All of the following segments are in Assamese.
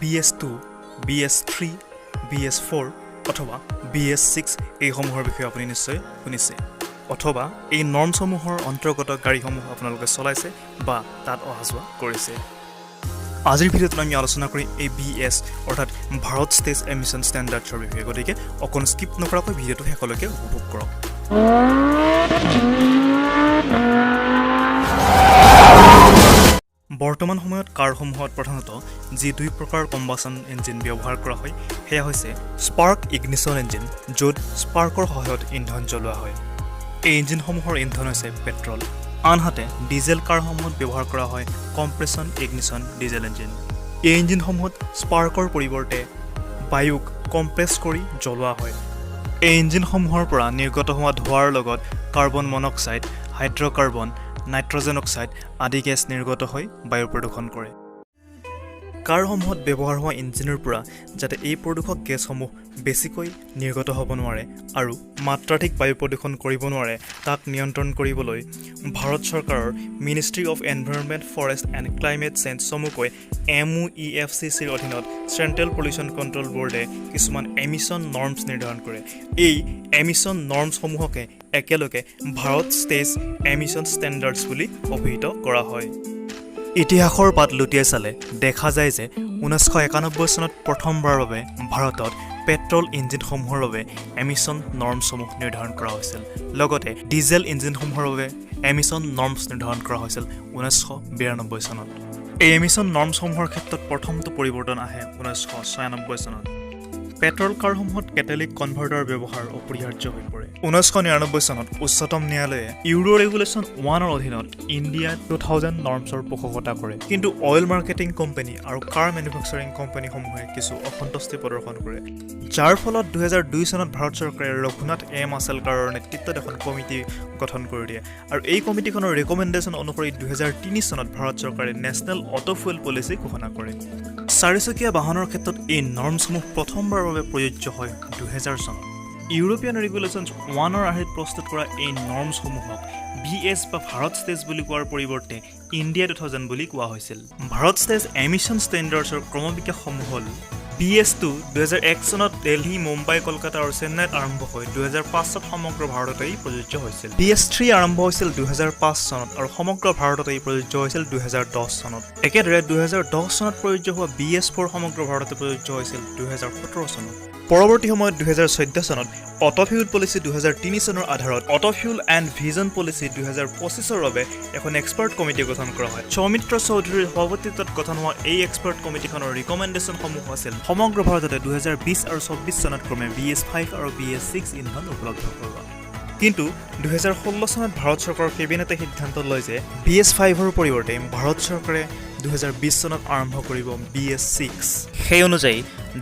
BS2, BS3, BS4 অথবা BS6 এইসমূহৰ বিষয়ে আপুনি নিশ্চয় শুনিছে অথবা এই নৰ্মসমূহৰ অন্তৰ্গত গাড়ীসমূহ আপোনালোকে চলাইছে বা তাত অহা যোৱা কৰিছে আজিৰ ভিডিঅ'ত আমি আলোচনা কৰিম এই BS অৰ্থাৎ ভাৰত ষ্টেজ এমিশন ষ্টেণ্ডাৰ্ডছৰ বিষয়ে গতিকে অকণ স্কিপ নকৰাকৈ ভিডিঅ'টো শেষলৈকে উপভোগ কৰক বৰ্তমান সময়ত কাৰসমূহত প্ৰধানত যি দুই প্ৰকাৰ কম্বাসন ইঞ্জিন ব্যৱহাৰ কৰা হয় সেয়া হৈছে স্পাৰ্ক ইগনিশ্যন ইঞ্জিন য'ত স্পাৰ্কৰ সহায়ত ইন্ধন জ্বলোৱা হয় এই ইঞ্জিনসমূহৰ ইন্ধন হৈছে পেট্ৰল আনহাতে ডিজেল কাৰসমূহত ব্যৱহাৰ কৰা হয় কম্প্ৰেছন ইগনিশ্যন ডিজেল ইঞ্জিন এই ইঞ্জিনসমূহত স্পাৰ্কৰ পৰিৱৰ্তে বায়ুক কম্প্ৰেছ কৰি জ্বলোৱা হয় এই ইঞ্জিনসমূহৰ পৰা নিৰ্গত হোৱা ধোঁৱাৰ লগত carbon monoxide hydrocarbon nitrogen oxide আদি গেছ নিৰ্গত হৈ বায়ু প্ৰদূষণ কৰে কাৰসমূহত ব্যৱহাৰ হোৱা ইঞ্জিনৰ পৰা যাতে এই প্ৰদূষক গেছসমূহ বেছিকৈ নিৰ্গত হ'ব নোৱাৰে আৰু মাত্ৰাধিক বায়ু প্ৰদূষণ কৰিব নোৱাৰে তাক নিয়ন্ত্ৰণ কৰিবলৈ ভাৰত চৰকাৰৰ ministry of environment forest and climate change চমুকৈ MOEFCCৰ অধীনত চেণ্ট্ৰেল পলিউশ্যন কণ্ট্ৰল বৰ্ডে কিছুমান এমিশ্যন নৰ্মছ নিৰ্ধাৰণ কৰে এই এমিশ্যন নৰ্মছসমূহকে একেলগে ভাৰত ষ্টেজ এমিশ্যন ষ্টেণ্ডাৰ্ডছ বুলি অভিহিত কৰা হয় ইতিহাসৰ পাত লুটিয়াই চালে দেখা যায় যে 1991 চনত প্ৰথমবাৰৰ বাবে ভাৰতত পেট্ৰল ইঞ্জিনসমূহৰ বাবে এমিশ্যন নৰ্মছসমূহ নিৰ্ধাৰণ কৰা হৈছিল লগতে ডিজেল ইঞ্জিনসমূহৰ বাবে এমিশ্যন নৰ্মছ নিৰ্ধাৰণ কৰা হৈছিল 1992 চনত এই এমিশ্যন নৰ্মছসমূহৰ ক্ষেত্ৰত প্ৰথমটো পৰিৱৰ্তন আহে 1996 চনত পেট্ৰল কাৰসমূহত কেটালিক কনভাৰ্টাৰ ব্যৱহাৰ অপৰিহাৰ্য হৈ পৰে 1999 চনত উচ্চতম ন্যায়ালয়ে ইউৰো ৰেগুলেশ্যন 1ৰ অধীনত ইণ্ডিয়া 2000 নৰ্মছৰ পোষকতা কৰে কিন্তু অইল মাৰ্কেটিং কোম্পানী আৰু কাৰ মেনুফেকচাৰিং কোম্পানীসমূহে কিছু অসন্তুষ্টি প্ৰদৰ্শন কৰে যাৰ ফলত 2002 চনত ভাৰত চৰকাৰে ৰঘুনাথ এম আছেলকাৰৰ নেতৃত্বত এখন কমিটি গঠন কৰি দিয়ে আৰু এই কমিটিখনৰ ৰেকমেণ্ডেশ্যন অনুসৰি 2003 চনত ভাৰত চৰকাৰে নেশ্যনেল অটো ফুয়েল পলিচি ঘোষণা কৰে চাৰিচকীয়া বাহনৰ ক্ষেত্ৰত এই নৰ্মছসমূহ প্ৰথমবাৰৰ বাবে প্ৰযোজ্য হয় 2000 চনত ইউৰোপিয়ান ৰেগুলেশ্যন 1ৰ আৰ্হিত প্ৰস্তুত কৰা এই নৰ্মছসমূহক BS বা ভাৰত ষ্টেজ বুলি কোৱাৰ পৰিৱৰ্তে ইণ্ডিয়া 2000 বুলি কোৱা হৈছিল ভাৰত ষ্টেজ এমিশ্যন ষ্টেণ্ডাৰ্ডছৰ ক্ৰমবিকাশসমূহ হ'ল BS2 2001 চনত দিল্লী মুম্বাই কলকাতা আৰু চেন্নাইত আৰম্ভ হৈ 2005 চনত সমগ্ৰ ভাৰততেই প্ৰযোজ্য হৈছিল BS3 আৰম্ভ হৈছিল 2005 চনত আৰু সমগ্ৰ ভাৰততেই প্ৰযোজ্য হৈছিল 2010 চনত একেদৰে 2010 চনত প্ৰযোজ্য হোৱা BS4 সমগ্ৰ ভাৰততে প্ৰযোজ্য হৈছিল 2017 চনত পৰৱৰ্তী সময়ত 2014 চনত অটো ফিউল পলিচি 2003 চনৰ আধাৰত auto fuel and vision policy 2025ৰ বাবে এখন এক্সপাৰ্ট কমিটি গঠন কৰা হয় সৌমিত্ৰ চৌধুৰীৰ সভাপতিত্বত গঠন হোৱা এই এক্সপাৰ্ট কমিটিখনৰ ৰিকমেণ্ডেশ্যনসমূহ আছিল সমগ্ৰ ভাৰততে 2020 আৰু 24 চনত ক্ৰমে BS5 আৰু BS6 ইন্ধন উপলব্ধ কৰোৱা কিন্তু 2016 চনত ভাৰত চৰকাৰৰ কেবিনেটে সিদ্ধান্ত লয় যে BS5ৰ পৰিৱৰ্তে ভাৰত চৰকাৰে 2020 চনত আৰম্ভ কৰিব BS6 সেই অনুযায়ী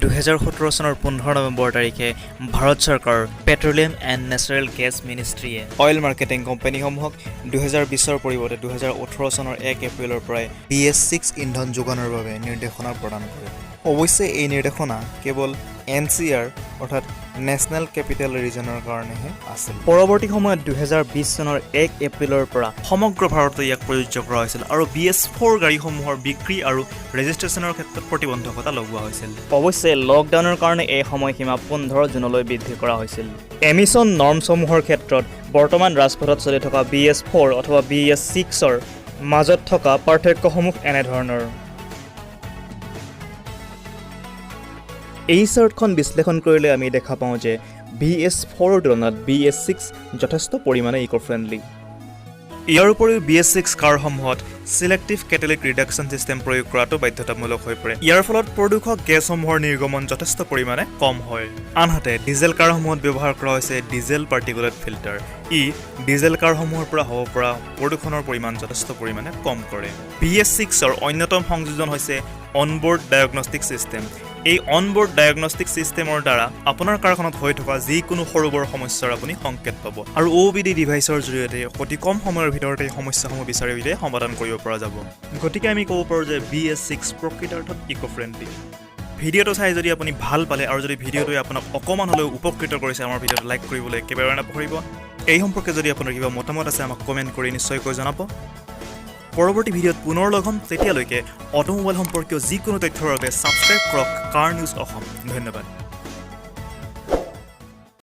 2017 চনৰ 15 নৱেম্বৰ তাৰিখে ভাৰত চৰকাৰৰ পেট্ৰলিয়াম এণ্ড নেচাৰেল গেছ মিনিষ্ট্ৰীয়ে অইল মাৰ্কেটিং কোম্পানীসমূহক 2020ৰ পৰিৱৰ্তে 2018 চনৰ 1 এপ্ৰিলৰ পৰাই BS6 ইন্ধন যোগানৰ বাবে নিৰ্দেশনা প্ৰদান কৰে অৱশ্যে এই নিৰ্দেশনা কেৱল NCR অৰ্থাৎ নেশ্যনেল কেপিটেল ৰিজনৰ কাৰণেহে আছিল পৰৱৰ্তী সময়ত 2020 চনৰ 1 এপ্ৰিলৰ পৰা সমগ্ৰ ভাৰততে ইয়াক প্ৰযোজ্য কৰা হৈছিল আৰু BS4 গাড়ীসমূহৰ বিক্ৰী আৰু ৰেজিষ্ট্ৰেশ্যনৰ ক্ষেত্ৰত প্ৰতিবন্ধকতা লগোৱা হৈছিল অৱশ্যে লকডাউনৰ কাৰণে এই সময়সীমা 15 জুনলৈ বৃদ্ধি কৰা হৈছিল এমিশ্যন নৰ্মছসমূহৰ ক্ষেত্ৰত বৰ্তমান ৰাজপথত চলি থকা BS4 অথবা BS6ৰ মাজত থকা পাৰ্থক্যসমূহ এনেধৰণৰ এই চাৰ্টখন বিশ্লেষণ কৰিলে আমি দেখা পাওঁ যে BS4ৰ তুলনাত BS6 যথেষ্ট পৰিমাণে ইকো ফ্ৰেণ্ডলি ইয়াৰ উপৰিও BS6 কাৰসমূহত সিলেক্টিভ কেটালিক ৰিডাকশ্যন সিস্টেম প্ৰয়োগ কৰাটো বাধ্যতামূলক হৈ পৰে ইয়াৰ ফলত প্ৰদূষক গেছসমূহৰ নিৰ্গমন যথেষ্ট পৰিমাণে কম হয় আনহাতে ডিজেল কাৰসমূহত ব্যৱহাৰ কৰা হৈছে ডিজেল পাৰ্টিকুলেট ফিল্টাৰ ই ডিজেল কাৰসমূহৰ পৰা হ'ব পৰা প্ৰদূষণৰ পৰিমাণ যথেষ্ট পৰিমাণে কম কৰে BS6ৰ অন্যতম সংযোজন হৈছে অনবোৰ্ড ডায়াগনষ্টিক সিস্টেম এই অনবোৰ্ড ডায়াগনষ্টিক সিস্টেমৰ দ্বাৰা আপোনাৰ কাৰখনত হৈ থকা যিকোনো সৰুবৰ সমস্যাৰ আপুনি সংকেত পাব আৰু OBD ডিভাইচৰ জৰিয়তে অতি কম সময়ৰ ভিতৰতে সমস্যাসমূহ বিচাৰি উলিয়াই সমাধান কৰিব পৰা যাব গতিকে আমি ক'ব পাৰোঁ যে BS6 প্ৰকৃতাৰ্থত ইকো ফ্ৰেণ্ডলি ভিডিঅ'টো চাই যদি আপুনি ভাল পালে আৰু যদি ভিডিঅ'টোৱে আপোনাক অকমান হ'লেও উপকৃত কৰিছে আমাৰ ভিডিঅ'টো লাইক কৰিবলৈ একেবাৰে নাপাহৰিব এই সম্পৰ্কে যদি আপোনাৰ কিবা মতামত আছে আমাক কমেণ্ট কৰি নিশ্চয়কৈ জনাব পৰৱৰ্তী ভিডিঅ'ত পুনৰ লগ হ'ম তেতিয়ালৈকে অটোমোবাইল সম্পৰ্কীয় যিকোনো তথ্যৰ বাবে ছাবস্ক্ৰাইব কৰক কাৰ নিউজ অসম। ধন্যবাদ।